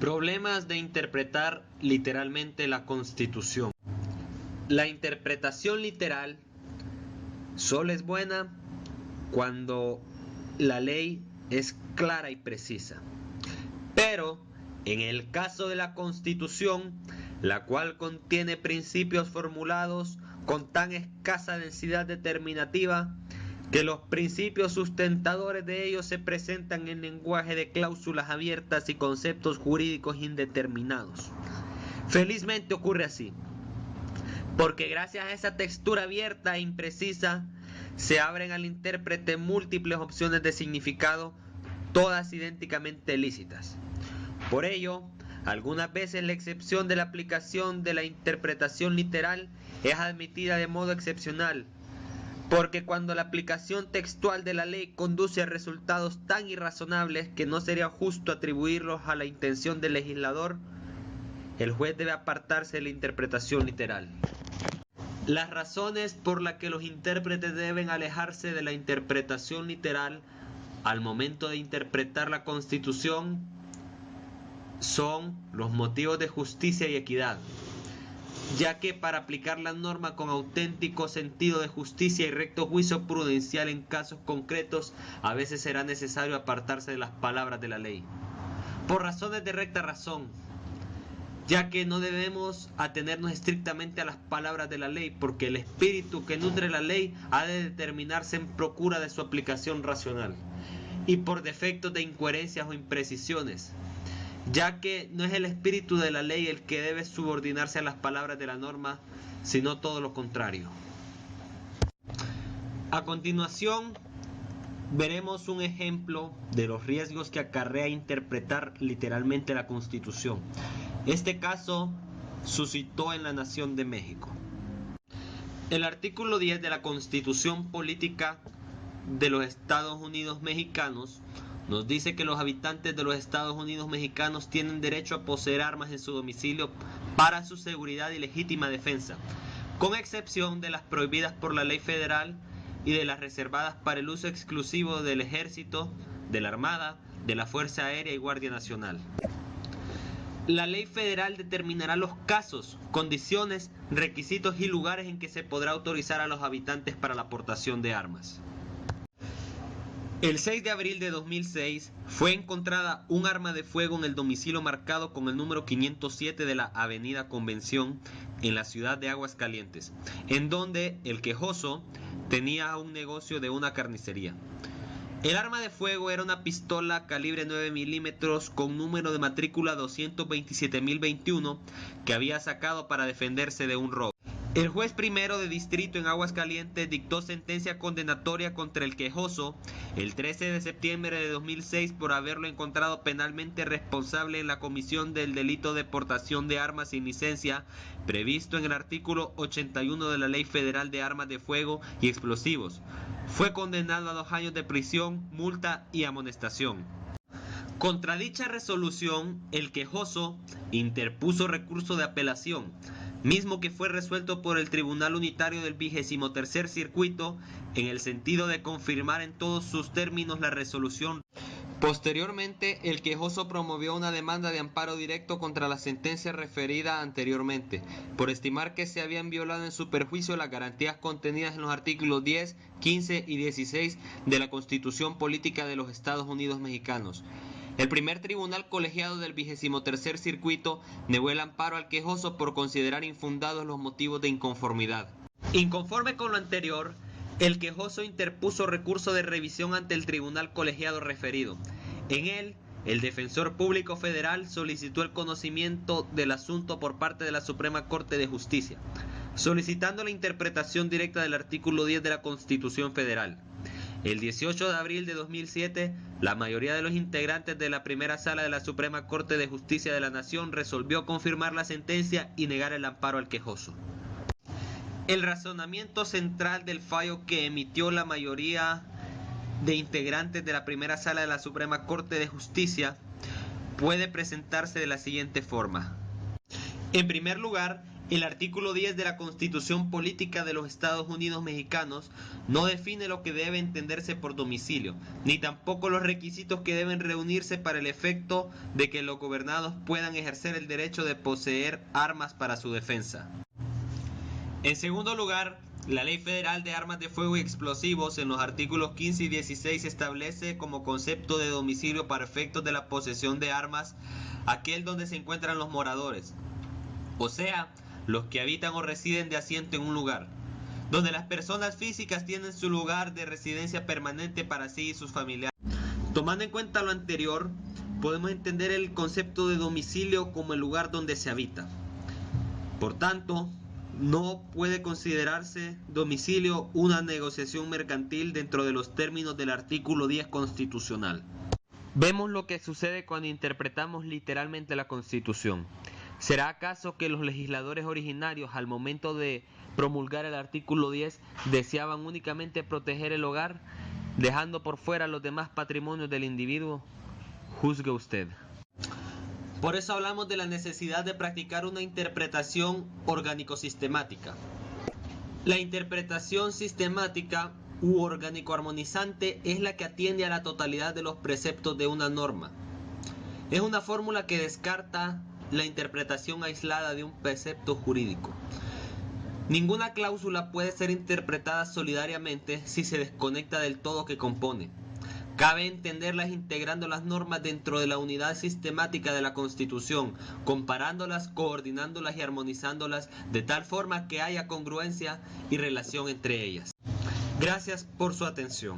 Problemas de interpretar literalmente la Constitución. La interpretación literal solo es buena cuando la ley es clara y precisa. Pero en el caso de la Constitución, la cual contiene principios formulados con tan escasa densidad determinativa que los principios sustentadores de ellos se presentan en lenguaje de cláusulas abiertas y conceptos jurídicos indeterminados. Felizmente ocurre así, porque gracias a esa textura abierta e imprecisa se abren al intérprete múltiples opciones de significado, todas idénticamente lícitas. Por ello, algunas veces la excepción de la aplicación de la interpretación literal es admitida de modo excepcional, porque cuando la aplicación textual de la ley conduce a resultados tan irrazonables que no sería justo atribuirlos a la intención del legislador, el juez debe apartarse de la interpretación literal. Las razones por las que los intérpretes deben alejarse de la interpretación literal al momento de interpretar la Constitución son los motivos de justicia y equidad, ya que para aplicar la norma con auténtico sentido de justicia y recto juicio prudencial en casos concretos, a veces será necesario apartarse de las palabras de la ley. Por razones de recta razón, ya que no debemos atenernos estrictamente a las palabras de la ley, porque el espíritu que nutre la ley ha de determinarse en procura de su aplicación racional, y por defectos de incoherencias o imprecisiones, ya que no es el espíritu de la ley el que debe subordinarse a las palabras de la norma, sino todo lo contrario. A continuación, veremos un ejemplo de los riesgos que acarrea interpretar literalmente la Constitución. Este caso suscitó en la Nación de México. El artículo 10 de la Constitución Política de los Estados Unidos Mexicanos nos dice que los habitantes de los Estados Unidos Mexicanos tienen derecho a poseer armas en su domicilio para su seguridad y legítima defensa, con excepción de las prohibidas por la ley federal y de las reservadas para el uso exclusivo del Ejército, de la Armada, de la Fuerza Aérea y Guardia Nacional. La ley federal determinará los casos, condiciones, requisitos y lugares en que se podrá autorizar a los habitantes para la aportación de armas. El 6 de abril de 2006 fue encontrada un arma de fuego en el domicilio marcado con el número 507 de la Avenida Convención en la ciudad de Aguascalientes, en donde el quejoso tenía un negocio de una carnicería. El arma de fuego era una pistola calibre 9 milímetros con número de matrícula 227.021 que había sacado para defenderse de un robo. El juez primero de distrito en Aguascalientes dictó sentencia condenatoria contra el quejoso el 13 de septiembre de 2006 por haberlo encontrado penalmente responsable en la comisión del delito de portación de armas sin licencia previsto en el artículo 81 de la Ley Federal de Armas de Fuego y Explosivos. Fue condenado a 2 años de prisión, multa y amonestación. Contra dicha resolución, el quejoso interpuso recurso de apelación, mismo que fue resuelto por el Tribunal Unitario del 23º Circuito en el sentido de confirmar en todos sus términos la resolución. Posteriormente, el quejoso promovió una demanda de amparo directo contra la sentencia referida anteriormente, por estimar que se habían violado en su perjuicio las garantías contenidas en los artículos 10, 15 y 16 de la Constitución Política de los Estados Unidos Mexicanos. El primer tribunal colegiado del 23º Circuito negó el amparo al quejoso por considerar infundados los motivos de inconformidad. Inconforme con lo anterior, el quejoso interpuso recurso de revisión ante el tribunal colegiado referido. En él, el defensor público federal solicitó el conocimiento del asunto por parte de la Suprema Corte de Justicia, solicitando la interpretación directa del artículo 10 de la Constitución Federal. El 18 de abril de 2007, la mayoría de los integrantes de la primera sala de la Suprema Corte de Justicia de la Nación resolvió confirmar la sentencia y negar el amparo al quejoso. El razonamiento central del fallo que emitió la mayoría de integrantes de la primera sala de la Suprema Corte de Justicia puede presentarse de la siguiente forma. En primer lugar, El artículo 10 de la Constitución Política de los Estados Unidos Mexicanos no define lo que debe entenderse por domicilio, ni tampoco los requisitos que deben reunirse para el efecto de que los gobernados puedan ejercer el derecho de poseer armas para su defensa. En segundo lugar, la Ley Federal de Armas de Fuego y Explosivos en los artículos 15 y 16 establece como concepto de domicilio para efectos de la posesión de armas aquel donde se encuentran los moradores, o sea, los que habitan o residen de asiento en un lugar, donde las personas físicas tienen su lugar de residencia permanente para sí y sus familiares. Tomando en cuenta lo anterior, podemos entender el concepto de domicilio como el lugar donde se habita. Por tanto, no puede considerarse domicilio una negociación mercantil dentro de los términos del artículo 10 constitucional. Vemos lo que sucede cuando interpretamos literalmente la Constitución. ¿Será acaso que los legisladores originarios, al momento de promulgar el artículo 10, deseaban únicamente proteger el hogar, dejando por fuera los demás patrimonios del individuo? Juzgue usted. Por eso hablamos de la necesidad de practicar una interpretación orgánico-sistemática. La interpretación sistemática u orgánico-armonizante es la que atiende a la totalidad de los preceptos de una norma. Es una fórmula que descarta la interpretación aislada de un precepto jurídico. Ninguna cláusula puede ser interpretada solidariamente si se desconecta del todo que compone. Cabe entenderlas integrando las normas dentro de la unidad sistemática de la Constitución, comparándolas, coordinándolas y armonizándolas de tal forma que haya congruencia y relación entre ellas. Gracias por su atención.